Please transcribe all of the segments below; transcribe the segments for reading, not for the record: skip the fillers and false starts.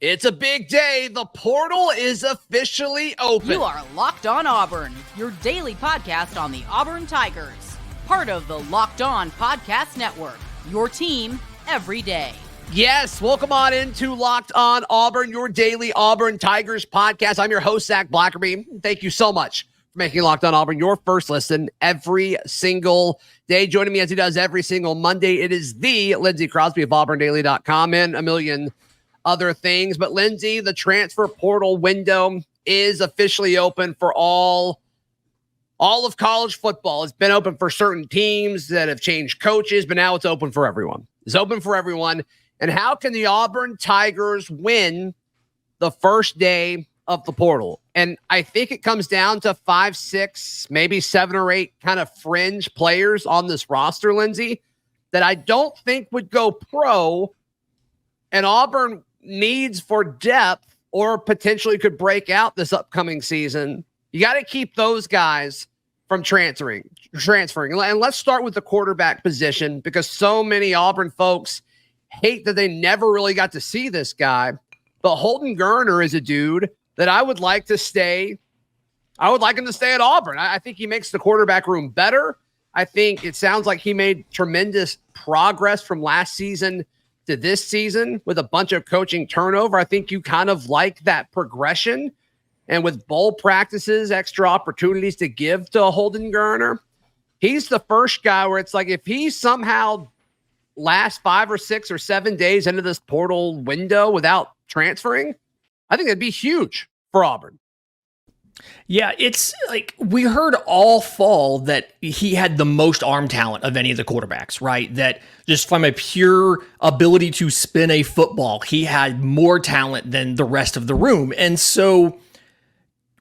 It's a big day. The portal is officially open. You are Locked On Auburn, your daily podcast on the Auburn Tigers. Part of the Locked On Podcast Network, your team every day. Yes, welcome on into Locked On Auburn, your daily Auburn Tigers podcast. I'm your host, Zac Blackerby. Thank you so much for making Locked On Auburn your first listen every single day. Joining me as he does every single Monday, it is the Lindsay Crosby of AuburnDaily.com and a million other things. But Lindsay, the transfer portal window is officially open for all of college football. It's been open for certain teams that have changed coaches, but now it's open for everyone. It's open for everyone. And how can the Auburn Tigers win the first day of the portal? And I think it comes down to 5, 6, maybe 7 or 8 kind of fringe players on this roster, Lindsay, that I don't think would go pro, and Auburn needs for depth or potentially could break out this upcoming season. You got to keep those guys from transferring. And let's start with the quarterback position, because so many Auburn folks hate that they never really got to see this guy. But Holden Geriner is a dude that I would like to stay. I would like him to stay at Auburn. I think he makes the quarterback room better. I think it sounds like he made tremendous progress from last season to this season with a bunch of coaching turnover. I think you kind of like that progression. And with bowl practices, extra opportunities to give to Holden Geriner, he's the first guy where it's like, if he somehow lasts 5 or 6 or 7 days into this portal window without transferring, I think that'd be huge for Auburn. Yeah, it's like we heard all fall that he had the most arm talent of any of the quarterbacks, right? That just from a pure ability to spin a football, he had more talent than the rest of the room. And so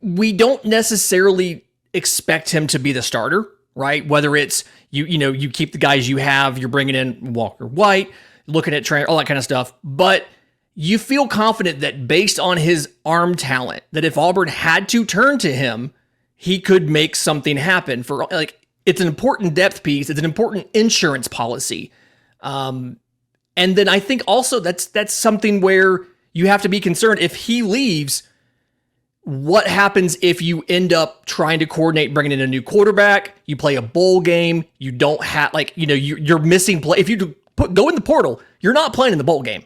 we don't necessarily expect him to be the starter, right? Whether it's you keep the guys you have, you're bringing in Walker White, looking at Trent, all that kind of stuff. But you feel confident that based on his arm talent, that if Auburn had to turn to him, he could make something happen. For like, it's an important depth piece. It's an important insurance policy. And then I think also that's something where you have to be concerned if he leaves. What happens if you end up trying to coordinate bringing in a new quarterback? You play a bowl game. You don't have you're missing play. If you go in the portal, you're not playing in the bowl game.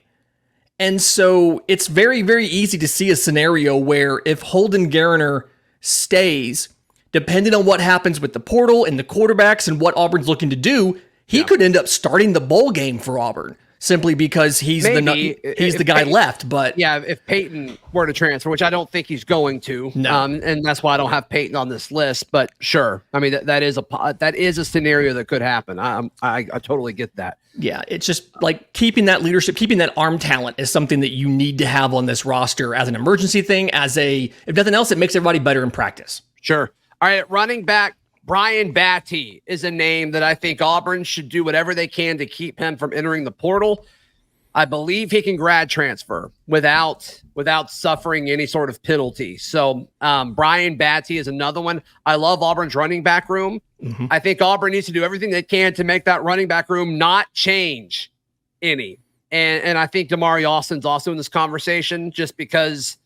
And so it's very, very easy to see a scenario where if Holden Geriner stays, depending on what happens with the portal and the quarterbacks and what Auburn's looking to do, he could end up starting the bowl game for Auburn simply because he's the guy left. But yeah, if Peyton were to transfer, which I don't think he's going to, and that's why I don't have Peyton on this list. But sure, I mean that is a scenario that could happen. I totally get that. Yeah, it's just like keeping that leadership, keeping that arm talent is something that you need to have on this roster as an emergency thing. If nothing else, it makes everybody better in practice. Sure. All right, running back Brian Battie is a name that I think Auburn should do whatever they can to keep him from entering the portal. I believe he can grad transfer without suffering any sort of penalty. So Brian Battie is another one. I love Auburn's running back room. Mm-hmm. I think Auburn needs to do everything they can to make that running back room not change any. And I think Damari Austin's also in this conversation just because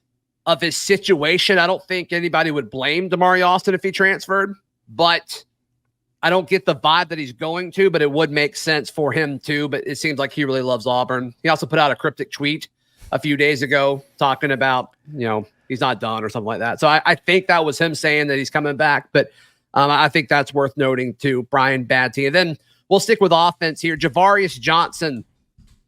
of his situation. I don't think anybody would blame Damari Austin if he transferred, but I don't get the vibe that he's going to, but it would make sense for him too. But it seems like he really loves Auburn. He also put out a cryptic tweet a few days ago talking about, he's not done or something like that. So I think that was him saying that he's coming back, but I think that's worth noting too, Brian Battie. And then we'll stick with offense here. Javarius Johnson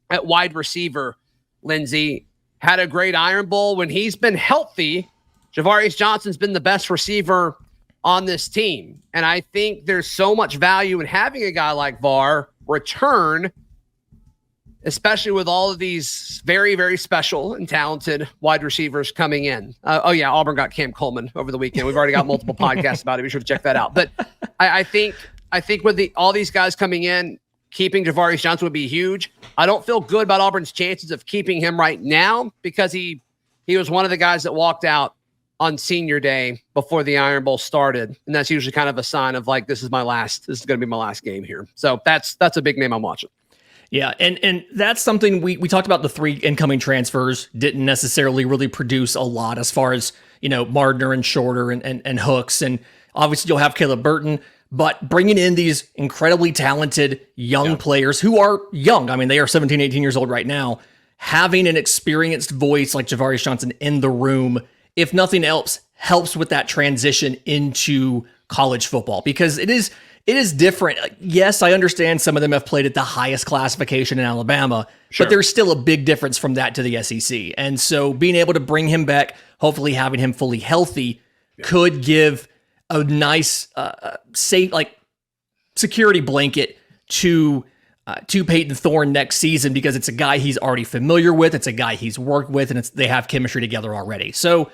at wide receiver, Lindsay, had a great Iron Bowl. When he's been healthy, Javarius Johnson's been the best receiver on this team. And I think there's so much value in having a guy like VAR return, especially with all of these very, very special and talented wide receivers coming in. Auburn got Cam Coleman over the weekend. We've already got multiple podcasts about it. Be sure to check that out. But I think with all these guys coming in, keeping Javarius Johnson would be huge. I don't feel good about Auburn's chances of keeping him right now because he was one of the guys that walked out on senior day before the Iron Bowl started. And that's usually kind of a sign of like, this is going to be my last game here. So that's a big name I'm watching. Yeah, and that's something we talked about. The 3 incoming transfers didn't necessarily really produce a lot as far as, Mardner and Shorter and Hooks. And obviously you'll have Caleb Burton, but bringing in these incredibly talented young players who are young. I mean, they are 17, 18 years old right now. Having an experienced voice like Javarius Johnson in the room, if nothing else, helps with that transition into college football, because it is different. Yes, I understand some of them have played at the highest classification in Alabama, but there's still a big difference from that to the SEC. And so being able to bring him back, hopefully having him fully healthy, could give a nice, safe, security blanket to Peyton Thorne next season, because it's a guy he's already familiar with. It's a guy he's worked with, and they have chemistry together already. So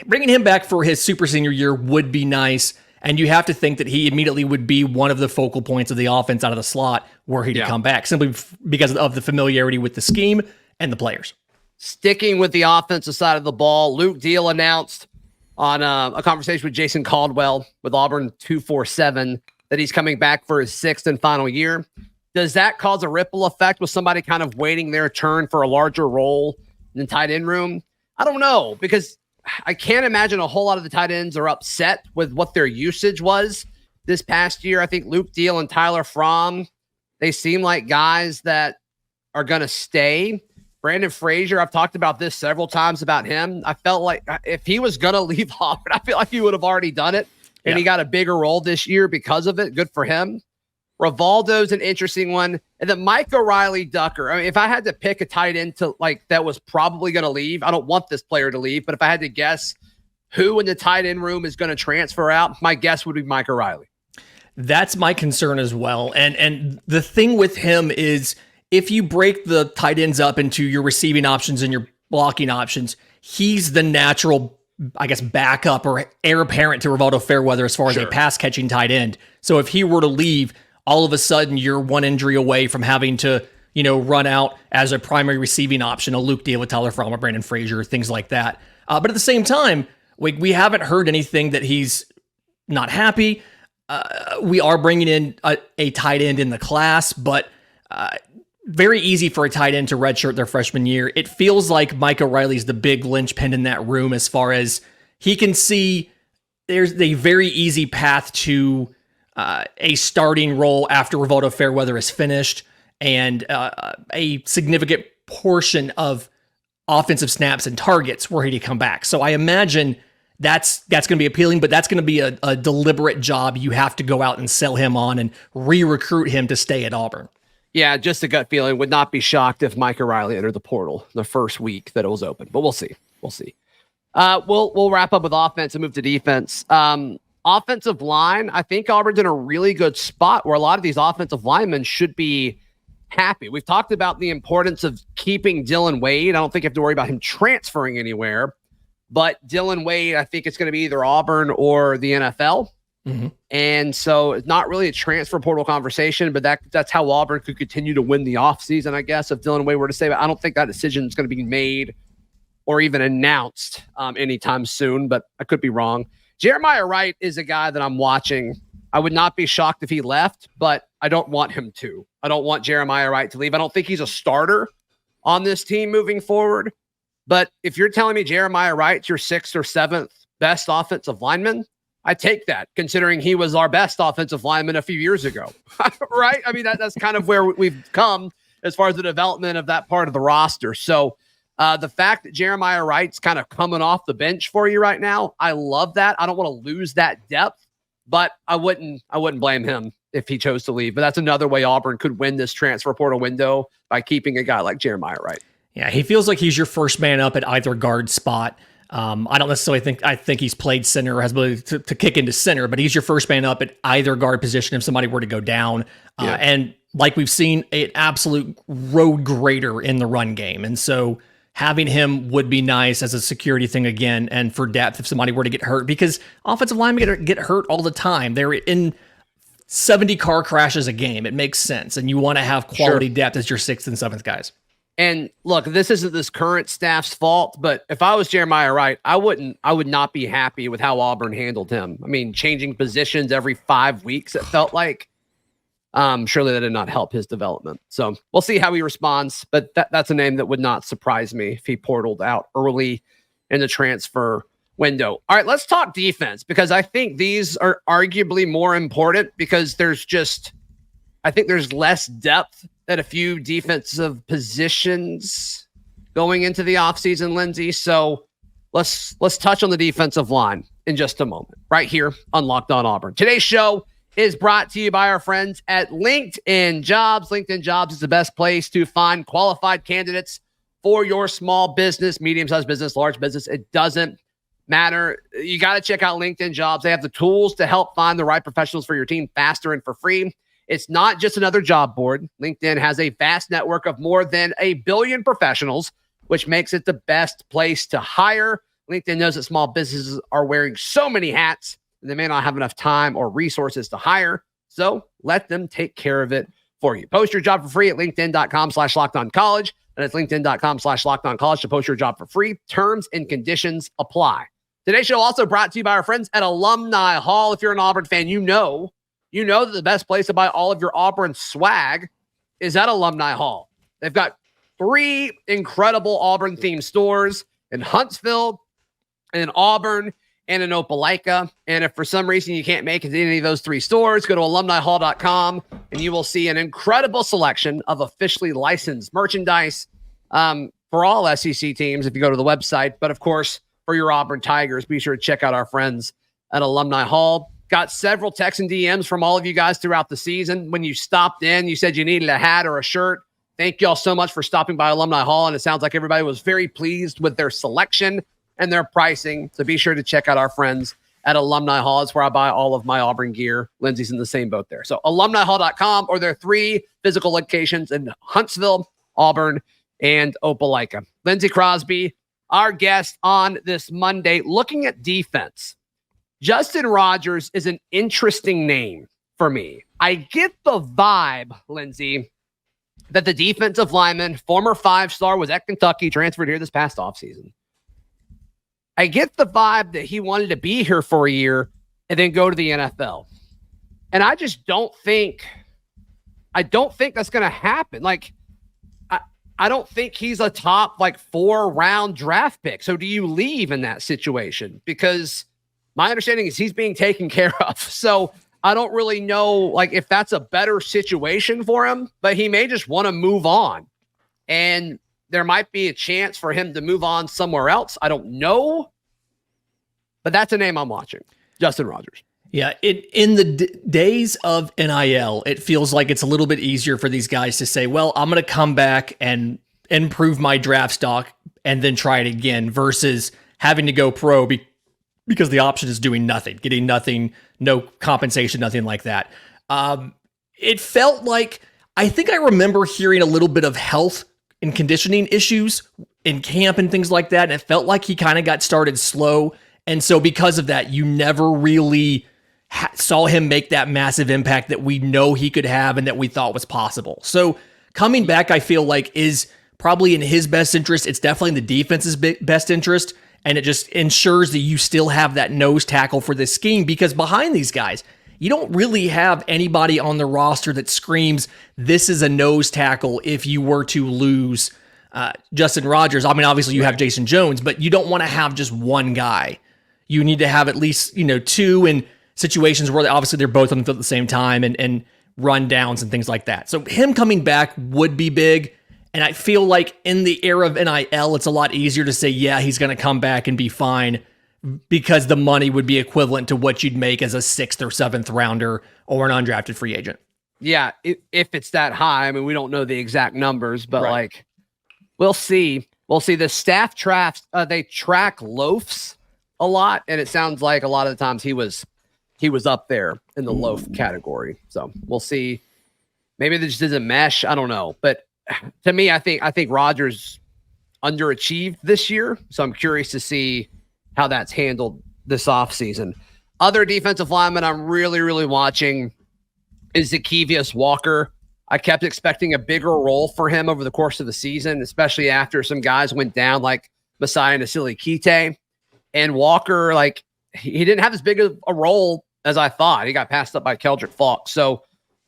bringing him back for his super senior year would be nice. And you have to think that he immediately would be one of the focal points of the offense out of the slot were he to come back, simply because of the familiarity with the scheme and the players. Sticking with the offensive side of the ball, Luke Deal announced on a conversation with Jason Caldwell with Auburn 247 that he's coming back for his 6th and final year. Does that cause a ripple effect with somebody kind of waiting their turn for a larger role in the tight end room? I don't know, because I can't imagine a whole lot of the tight ends are upset with what their usage was this past year. I think Luke Deal and Tyler Fromm, they seem like guys that are going to stay. Brandon Frazier, I've talked about this several times about him. I felt like if he was going to leave Auburn, I feel like he would have already done it. And he got a bigger role this year because of it. Good for him. Rivaldo's an interesting one. And then Mike O'Reilly Ducker. I mean, if I had to pick a tight end that was probably going to leave, I don't want this player to leave, but if I had to guess who in the tight end room is going to transfer out, my guess would be Mike O'Reilly. That's my concern as well. And the thing with him is, if you break the tight ends up into your receiving options and your blocking options, he's the natural, backup or heir apparent to Rivaldo Fairweather as far as a pass catching tight end. So if he were to leave, all of a sudden you're one injury away from having to, run out as a primary receiving option, a Luke Deal with Tyler Fromm, a Brandon Frazier, things like that. But at the same time, we haven't heard anything that he's not happy. We are bringing in a tight end in the class, but very easy for a tight end to redshirt their freshman year. It feels like Mike O'Reilly's the big linchpin in that room, as far as he can see there's a very easy path to a starting role after Rivaldo Fairweather is finished, and a significant portion of offensive snaps and targets were he to come back. So I imagine that's going to be appealing, but that's going to be a deliberate job. You have to go out and sell him on and re-recruit him to stay at Auburn. Yeah, just a gut feeling. Would not be shocked if Mike O'Reilly entered the portal the first week that it was open, but we'll see. We'll wrap up with offense and move to defense. Offensive line, I think Auburn's in a really good spot where a lot of these offensive linemen should be happy. We've talked about the importance of keeping Dylan Wade. I don't think you have to worry about him transferring anywhere, but Dylan Wade, I think it's going to be either Auburn or the NFL. Mm-hmm. And so it's not really a transfer portal conversation, but that's how Auburn could continue to win the offseason, I guess, if Dylan Wade were to stay. But I don't think that decision is going to be made or even announced anytime soon, but I could be wrong. Jeremiah Wright is a guy that I'm watching. I would not be shocked if he left, but I don't want him to. I don't want Jeremiah Wright to leave. I don't think he's a starter on this team moving forward. But if you're telling me Jeremiah Wright's your 6th or 7th best offensive lineman, I take that, considering he was our best offensive lineman a few years ago, right? I mean, that's kind of where we've come as far as the development of that part of the roster. So the fact that Jeremiah Wright's kind of coming off the bench for you right now, I love that. I don't want to lose that depth, but I wouldn't blame him if he chose to leave. But that's another way Auburn could win this transfer portal window, by keeping a guy like Jeremiah Wright. Yeah, he feels like he's your first man up at either guard spot. I don't necessarily think he's played center or has ability to kick into center, but he's your first man up at either guard position if somebody were to go down. And like we've seen, an absolute road grader in the run game. And so having him would be nice as a security thing again, and for depth if somebody were to get hurt, because offensive linemen get hurt all the time. They're in 70 car crashes a game. It makes sense. And you want to have quality depth as your 6th and 7th guys. And look, this isn't this current staff's fault, but if I was Jeremiah Wright, I would not be happy with how Auburn handled him. I mean, changing positions every 5 weeks, it felt like. Surely that did not help his development. So we'll see how he responds, but that's a name that would not surprise me if he portaled out early in the transfer window. All right, let's talk defense, because I think these are arguably more important because I think there's less depth at a few defensive positions going into the offseason, Lindsay. So let's touch on the defensive line in just a moment, right here on Locked On Auburn. Today's show is brought to you by our friends at LinkedIn Jobs. LinkedIn Jobs is the best place to find qualified candidates for your small business, medium-sized business, large business. It doesn't matter. You got to check out LinkedIn Jobs. They have the tools to help find the right professionals for your team faster and for free. It's not just another job board. LinkedIn has a vast network of more than 1 billion professionals, which makes it the best place to hire. LinkedIn knows that small businesses are wearing so many hats, and they may not have enough time or resources to hire. So let them take care of it for you. Post your job for free at linkedin.com/lockedoncollege. And it's linkedin.com/lockedoncollege to post your job for free. Terms and conditions apply. Today's show also brought to you by our friends at Alumni Hall. If you're an Auburn fan, you know that the best place to buy all of your Auburn swag is at Alumni Hall. They've got 3 incredible Auburn-themed stores in Huntsville, in Auburn, and in Opelika. And if for some reason you can't make it to any of those 3 stores, go to alumnihall.com and you will see an incredible selection of officially licensed merchandise for all SEC teams if you go to the website. But of course, for your Auburn Tigers, be sure to check out our friends at Alumni Hall. Got several texts and DMs from all of you guys throughout the season. When you stopped in, you said you needed a hat or a shirt. Thank you all so much for stopping by Alumni Hall. And it sounds like everybody was very pleased with their selection and their pricing. So be sure to check out our friends at Alumni Hall. It's where I buy all of my Auburn gear. Lindsay's in the same boat there. So alumnihall.com, or their 3 physical locations in Huntsville, Auburn, and Opelika. Lindsay Crosby, our guest on this Monday, looking at defense. Justin Rogers is an interesting name for me. I get the vibe, Lindsay, that the defensive lineman, former 5-star, was at Kentucky, transferred here this past offseason. I get the vibe that he wanted to be here for a year and then go to the NFL. And I just don't think that's going to happen. Like, I don't think he's a top 4-round draft pick. So do you leave in that situation? Because my understanding is he's being taken care of. So I don't really know if that's a better situation for him, but he may just want to move on. And there might be a chance for him to move on somewhere else. I don't know. But that's a name I'm watching. Justin Rogers. Yeah, in the days of NIL, it feels like it's a little bit easier for these guys to say, well, I'm going to come back and improve my draft stock and then try it again, versus having to go pro because the option is doing nothing, getting nothing, no compensation, nothing like that. It felt like, I think I remember hearing a little bit of health and conditioning issues in camp and things like that, and it felt like he kind of got started slow. And so because of that, you never really saw him make that massive impact that we know he could have and that we thought was possible. So coming back, I feel like, is probably in his best interest. It's definitely in the defense's best interest. And it just ensures that you still have that nose tackle for this scheme, because behind these guys, you don't really have anybody on the roster that screams, this is a nose tackle if you were to lose Justin Rogers. I mean, obviously you have Jason Jones, but you don't want to have just one guy. You need to have at least, 2 in situations where obviously they're both on the field at the same time and run downs and things like that. So him coming back would be big. And I feel like in the era of NIL, it's a lot easier to say, yeah, he's going to come back and be fine, because the money would be equivalent to what you'd make as a 6th or 7th rounder or an undrafted free agent. Yeah, if it's that high. I mean, we don't know the exact numbers, but right. We'll see. We'll see. The staff they track loafs a lot, and it sounds like a lot of the times he was up there in the loaf category. So we'll see. Maybe this just doesn't mesh. I don't know. But to me, I think Rodgers underachieved this year. So I'm curious to see how that's handled this offseason. Other defensive lineman I'm really, really watching is Zackevius Walker. I kept expecting a bigger role for him over the course of the season, especially after some guys went down like Messiah Nasili Kite. And Walker, he didn't have as big of a role as I thought. He got passed up by Keldrick Falk. So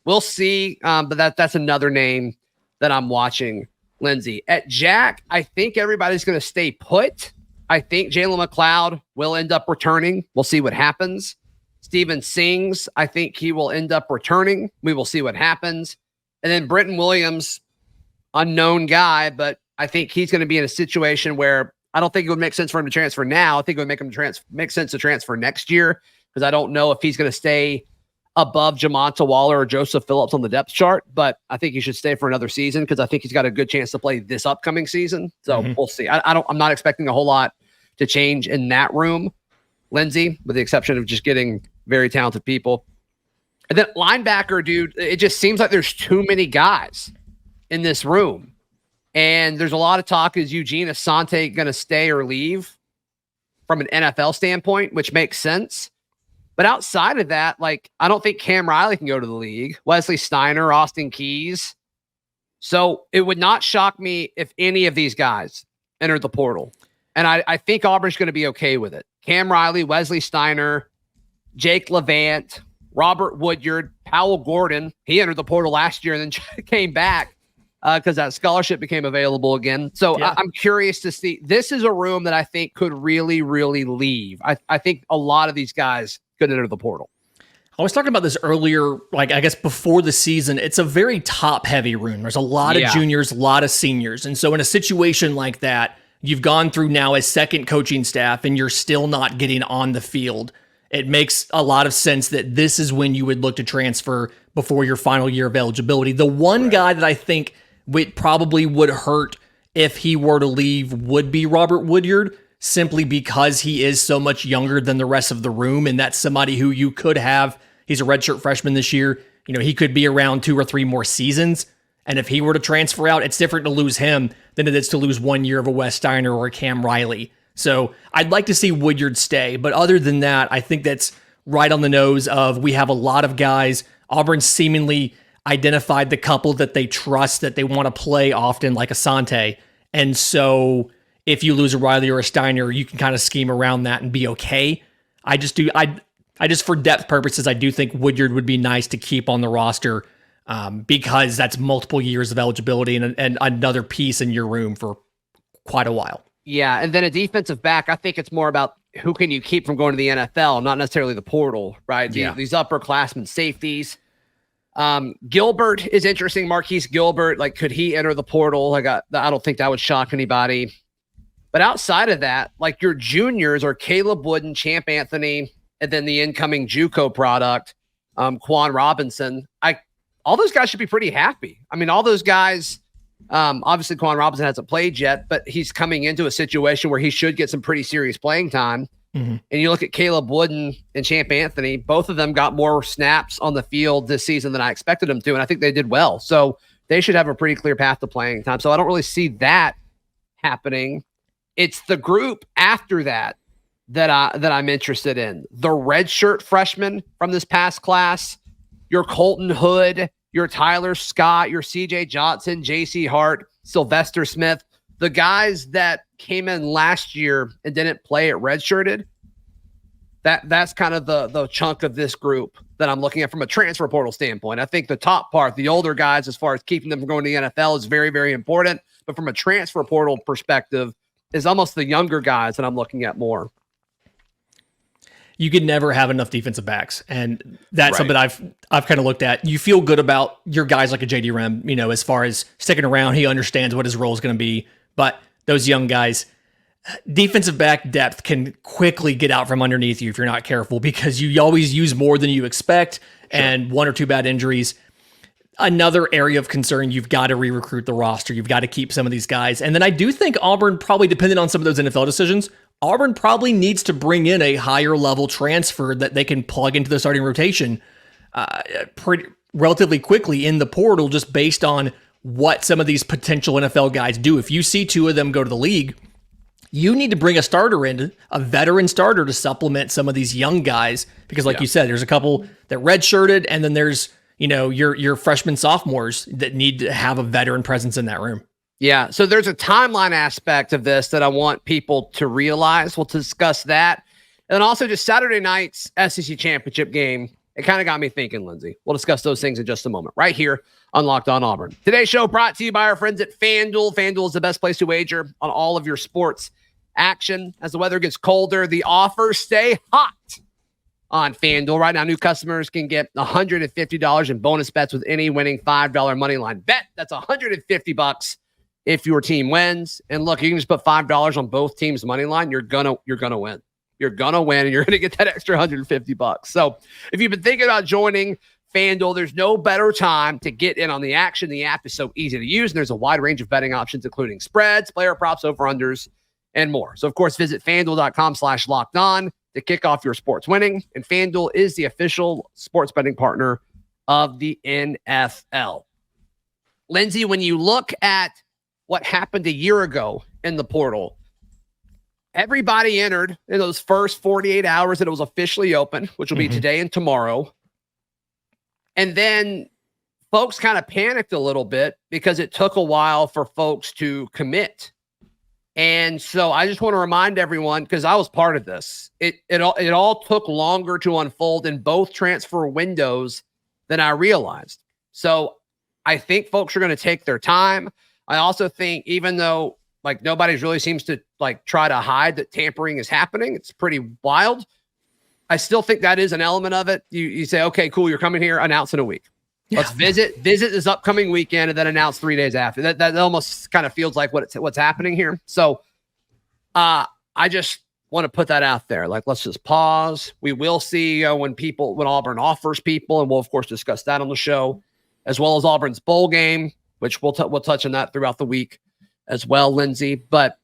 we'll see. But that's another name that I'm watching, Lindsay. At Jack, I think everybody's going to stay put. I think Jalen McLeod will end up returning. We'll see what happens. Steven Sings, I think he will end up returning. We will see what happens. And then Brenton Williams, unknown guy, but I think he's going to be in a situation where I don't think it would make sense for him to transfer now. I think it would make sense to transfer next year, because I don't know if he's going to stay above Jamonta Waller or Joseph Phillips on the depth chart, but I think he should stay for another season because I think he's got a good chance to play this upcoming season. So we'll see. I'm not expecting a whole lot to change in that room, Lindsay, with the exception of just getting very talented people. And then linebacker, dude, it just seems like there's too many guys in this room. And there's a lot of talk, is Eugene Asante going to stay or leave from an NFL standpoint, which makes sense. But outside of that, like, I don't think Cam Riley can go to the league. Wesley Steiner, Austin Keys. So it would not shock me if any of these guys entered the portal. And I think Auburn's going to be okay with it. Cam Riley, Wesley Steiner, Jake Levant, Robert Woodyard, Powell Gordon. He entered the portal last year and then came back because that scholarship became available again. So yeah. I'm curious to see. This is a room that I think could really, really leave. I think a lot of these guys could enter the portal. I was talking about this earlier, like I guess before the season. It's a very top-heavy room. There's a lot of juniors, a lot of seniors. And so in a situation like that, you've gone through now a second coaching staff and you're still not getting on the field. It makes a lot of sense that this is when you would look to transfer before your final year of eligibility. The one guy that I think probably would hurt if he were to leave would be Robert Woodyard, simply because he is so much younger than the rest of the room. And that's somebody who you could have. He's a redshirt freshman this year. You know, he could be around 2 or 3 more seasons. And if he were to transfer out, it's different to lose him than it is to lose 1 year of a Wes Steiner or a Cam Riley. So I'd like to see Woodyard stay. But other than that, I think that's right on the nose of we have a lot of guys. Auburn seemingly identified the couple that they trust, that they want to play often, like Asante. And so if you lose a Riley or a Steiner, you can kind of scheme around that and be okay. I just for depth purposes, I do think Woodyard would be nice to keep on the roster because that's multiple years of eligibility and another piece in your room for quite a while. Yeah, and then a defensive back, I think it's more about who can you keep from going to the NFL, not necessarily the portal, right? Yeah. These upperclassmen safeties. Gilbert is interesting. Marquise Gilbert, like, could he enter the portal? I don't think that would shock anybody. But outside of that, like, your juniors are Caleb Wooden, Champ Anthony, and then the incoming JUCO product, Quan Robinson. All those guys should be pretty happy. I mean, all those guys, obviously Quan Robinson hasn't played yet, but he's coming into a situation where he should get some pretty serious playing time. Mm-hmm. And you look at Caleb Wooden and Champ Anthony, both of them got more snaps on the field this season than I expected them to, and I think they did well. So they should have a pretty clear path to playing time. So I don't really see that happening. It's the group after that I'm interested in. The redshirt freshmen from this past class, your Colton Hood, your Tyler Scott, your CJ Johnson, JC Hart, Sylvester Smith, the guys that came in last year and didn't play at redshirted. That's kind of the chunk of this group that I'm looking at from a transfer portal standpoint. I think the top part, the older guys, as far as keeping them from going to the NFL, is very, very important. But from a transfer portal perspective, is almost the younger guys that I'm looking at more. You could never have enough defensive backs. And that's something I've kind of looked at. You feel good about your guys like a JD Rem, you know, as far as sticking around. He understands what his role is going to be. But those young guys, defensive back depth can quickly get out from underneath you if you're not careful, because you always use more than you expect. Sure. And 1 or 2 bad injuries. Another area of concern, you've got to re-recruit the roster. You've got to keep some of these guys. And then I do think Auburn, probably depending on some of those NFL decisions, Auburn probably needs to bring in a higher level transfer that they can plug into the starting rotation relatively quickly in the portal, just based on what some of these potential NFL guys do. If you see 2 of them go to the league, you need to bring a starter in, a veteran starter, to supplement some of these young guys. Because like you said, there's a couple that redshirted, and then there's, you know, your freshmen, sophomores that need to have a veteran presence in that room. Yeah. So there's a timeline aspect of this that I want people to realize. We'll discuss that. And then also just Saturday night's SEC championship game it kind of got me thinking, Lindsay. We'll discuss those things in just a moment, right here on Locked On Auburn. Today's show brought to you by our friends at FanDuel. FanDuel is the best place to wager on all of your sports action. As the weather gets colder, the offers stay hot on FanDuel. Right now, new customers can get $150 in bonus bets with any winning $5 money line bet. That's $150 if your team wins. And look, you can just put $5 on both teams' money line. You're gonna win. You're gonna win, and you're gonna get that extra $150. So if you've been thinking about joining FanDuel, there's no better time to get in on the action. The app is so easy to use, and there's a wide range of betting options, including spreads, player props, over-unders, and more. So, of course, visit FanDuel.com/lockedon to kick off your sports winning. And FanDuel is the official sports betting partner of the NFL. Lindsay, when you look at what happened a year ago in the portal, everybody entered in those first 48 hours that it was officially open, which will be today and tomorrow. And then folks kind of panicked a little bit because it took a while for folks to commit. And so I just want to remind everyone, because I was part of this, it all took longer to unfold in both transfer windows than I realized. So I think folks are going to take their time. I also think, even though like nobody's really seems to like try to hide that tampering is happening, it's pretty wild, I still think that is an element of it. You say, okay, cool, you're coming here, announce in a week. Let's visit this upcoming weekend, and then announce 3 days after. That almost kind of feels like what's happening here. So I just want to put that out there. Like, let's just pause. We will see when Auburn offers people, and we'll of course discuss that on the show, as well as Auburn's bowl game, which we'll touch on that throughout the week as well, Lindsay. But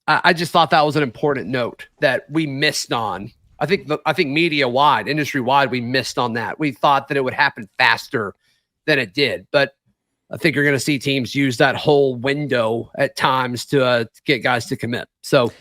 I just thought that was an important note that we missed on. I think media-wide, industry-wide, we missed on that. We thought that it would happen faster than it did. But I think you're going to see teams use that whole window at times to get guys to commit. So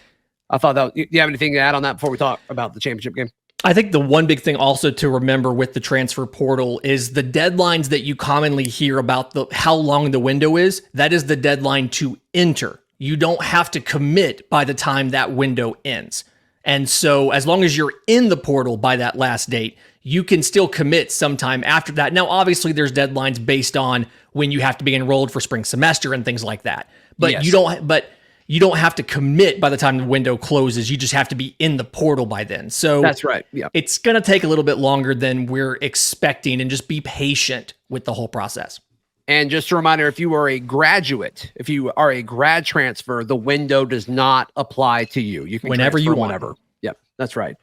I thought that. Do you have anything to add on that before we talk about the championship game? I think the one big thing also to remember with the transfer portal is the deadlines that you commonly hear about how long the window is. That is the deadline to enter. You don't have to commit by the time that window ends. And so as long as you're in the portal by that last date, you can still commit sometime after that. Now, obviously, there's deadlines based on when you have to be enrolled for spring semester and things like that. But yes, you don't have to commit by the time the window closes. You just have to be in the portal by then. So that's right. Yeah. It's going to take a little bit longer than we're expecting, and just be patient with the whole process. And just a reminder, if you are a graduate, if you are a grad transfer, the window does not apply to you. You can whenever you want. Whenever. Yep, that's right.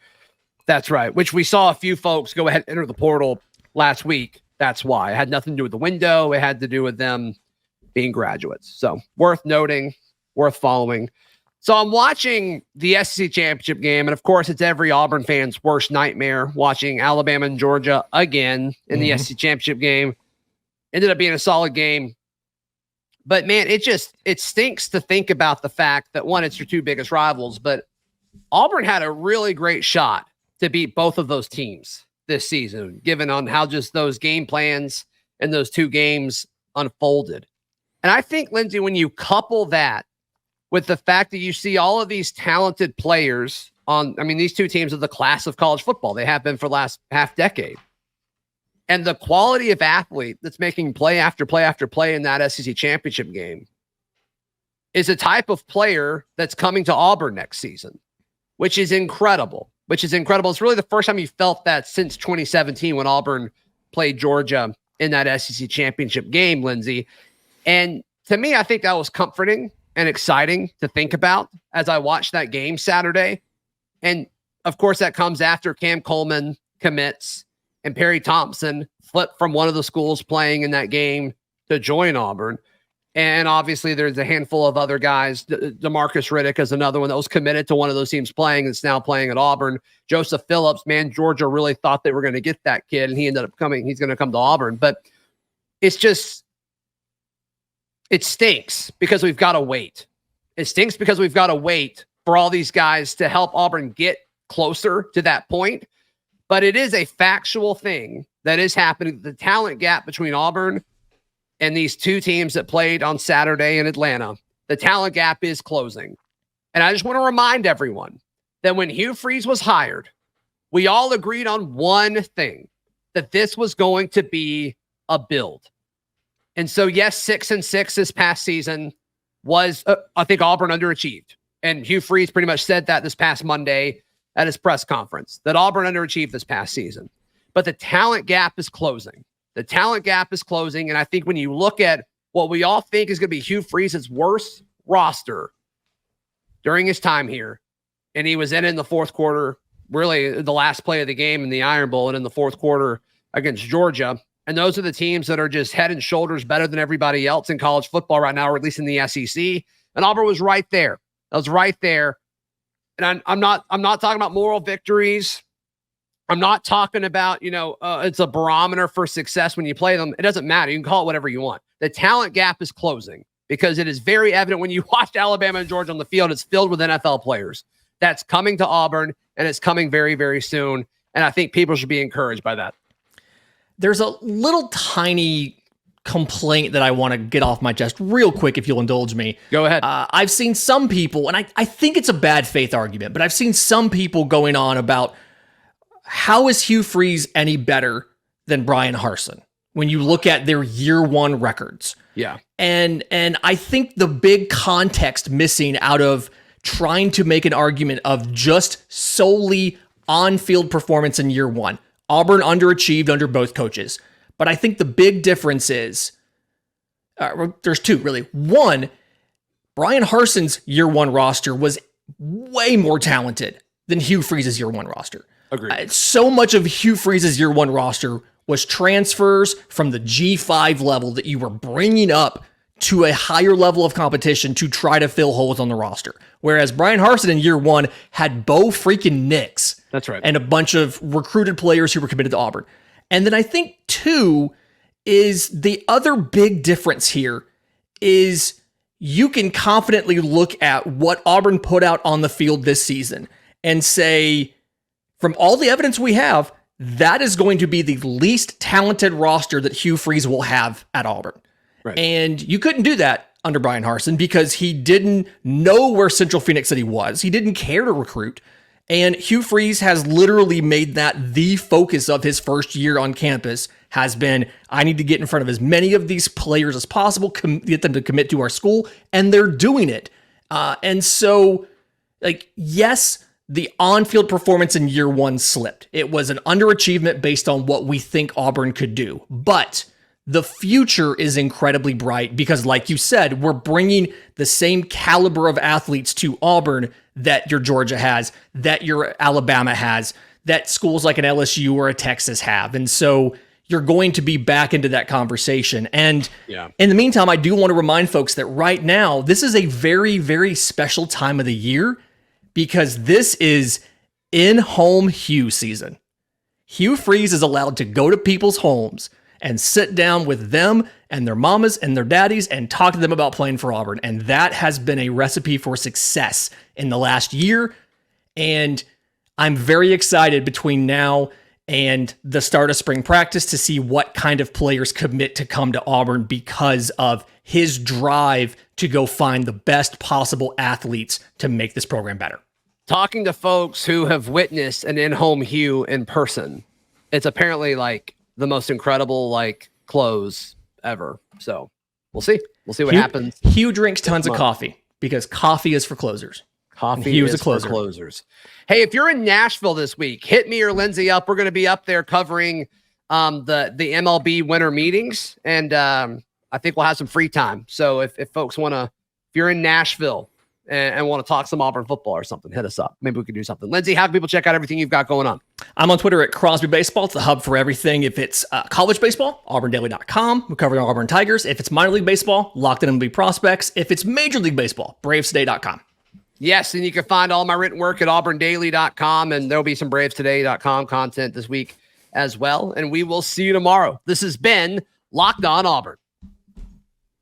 That's right. Which we saw a few folks go ahead and enter the portal last week. That's why. It had nothing to do with the window. It had to do with them being graduates. So worth noting, worth following. So I'm watching the SEC championship game, and of course, it's every Auburn fan's worst nightmare watching Alabama and Georgia again in the SEC championship game. Ended up being a solid game. But man, it stinks to think about the fact that, one, it's your two biggest rivals, but Auburn had a really great shot to beat both of those teams this season, given on how just those game plans and those two games unfolded. And I think, Lindsay, when you couple that with the fact that you see all of these talented players these two teams are the class of college football. They have been for the last half decade. And the quality of athlete that's making play after play after play in that SEC championship game is a type of player that's coming to Auburn next season, which is incredible. It's really the first time you felt that since 2017 when Auburn played Georgia in that SEC championship game, Lindsay. And to me, I think that was comforting and exciting to think about as I watched that game Saturday. And of course, that comes after Cam Coleman commits and Perry Thompson flipped from one of the schools playing in that game to join Auburn. And obviously there's a handful of other guys. DeMarcus Riddick is another one that was committed to one of those teams playing that's now playing at Auburn. Joseph Phillips, man, Georgia really thought they were going to get that kid, and he ended up coming. He's going to come to Auburn. But it's just, it stinks because we've got to wait. It stinks because we've got to wait for all these guys to help Auburn get closer to that point. But it is a factual thing that is happening. The talent gap between Auburn and these two teams that played on Saturday in Atlanta, the talent gap is closing. And I just want to remind everyone that when Hugh Freeze was hired, we all agreed on one thing. that this was going to be a build. And so, yes, 6-6 this past season was, I think Auburn underachieved. And Hugh Freeze pretty much said that this past Monday at his press conference, that Auburn underachieved this past season. But the talent gap is closing. The talent gap is closing. And I think when you look at what we all think is going to be Hugh Freeze's worst roster during his time here, and he was in the fourth quarter, really the last play of the game in the Iron Bowl and in the fourth quarter against Georgia. And those are the teams that are just head and shoulders better than everybody else in college football right now, or at least in the SEC. And Auburn was right there. That was right there. And I'm not talking about moral victories. I'm not talking about, it's a barometer for success when you play them. It doesn't matter. You can call it whatever you want. The talent gap is closing because it is very evident when you watch Alabama and Georgia on the field. It's filled with NFL players. That's coming to Auburn, and it's coming very, very soon. And I think people should be encouraged by that. There's a little tiny complaint that I want to get off my chest real quick, if you'll indulge me. Go ahead. I've seen some people, and I think it's a bad faith argument, but I've seen some people going on about how is Hugh Freeze any better than Brian Harsin when you look at their year one records. Yeah. And I think the big context missing out of trying to make an argument of just solely on-field performance in year one. Auburn underachieved under both coaches. But I think the big difference is, there's two, really. One, Brian Harsin's year one roster was way more talented than Hugh Freeze's year one roster. Agreed. So much of Hugh Freeze's year one roster was transfers from the G5 level that you were bringing up to a higher level of competition to try to fill holes on the roster. Whereas Brian Harsin in year one had Bo freaking Nix. That's right. And a bunch of recruited players who were committed to Auburn. And then I think two is the other big difference here is you can confidently look at what Auburn put out on the field this season and say, from all the evidence we have, that is going to be the least talented roster that Hugh Freeze will have at Auburn. Right. And you couldn't do that under Brian Harsin because he didn't know where Central Phoenix City was. He didn't care to recruit. And Hugh Freeze has literally made that the focus of his first year on campus has been, I need to get in front of as many of these players as possible, get them to commit to our school, and they're doing it. And so, yes, the on-field performance in year one slipped. It was an underachievement based on what we think Auburn could do. But the future is incredibly bright because, like you said, we're bringing the same caliber of athletes to Auburn that your Georgia has, that your Alabama has, that schools like an LSU or a Texas have. And so you're going to be back into that conversation. And in the meantime, I do want to remind folks that right now, this is a very, very special time of the year because this is in-home Hugh season. Hugh Freeze is allowed to go to people's homes and sit down with them and their mamas and their daddies and talk to them about playing for Auburn. And that has been a recipe for success in the last year. And I'm very excited between now and the start of spring practice to see what kind of players commit to come to Auburn because of his drive to go find the best possible athletes to make this program better. Talking to folks who have witnessed an in-home Hugh in person, it's apparently the most incredible close ever. So we'll see. We'll see what happens. Hugh drinks tons of coffee because coffee is for closers. Coffee is for closers. Hey, if you're in Nashville this week, hit me or Lindsay up. We're going to be up there covering the MLB winter meetings, and I think we'll have some free time. So if folks want to, if you're in Nashville and want to talk some Auburn football or something, hit us up. Maybe we could do something. Lindsay, how can people check out everything you've got going on? I'm on Twitter at Crosby Baseball. It's the hub for everything. If it's college baseball, auburndaily.com. We're covering Auburn Tigers. If it's minor league baseball, Locked On MLB Prospects. If it's major league baseball, bravestoday.com. Yes, and you can find all my written work at auburndaily.com, and there'll be some bravestoday.com content this week as well. And we will see you tomorrow. This has been Locked On Auburn.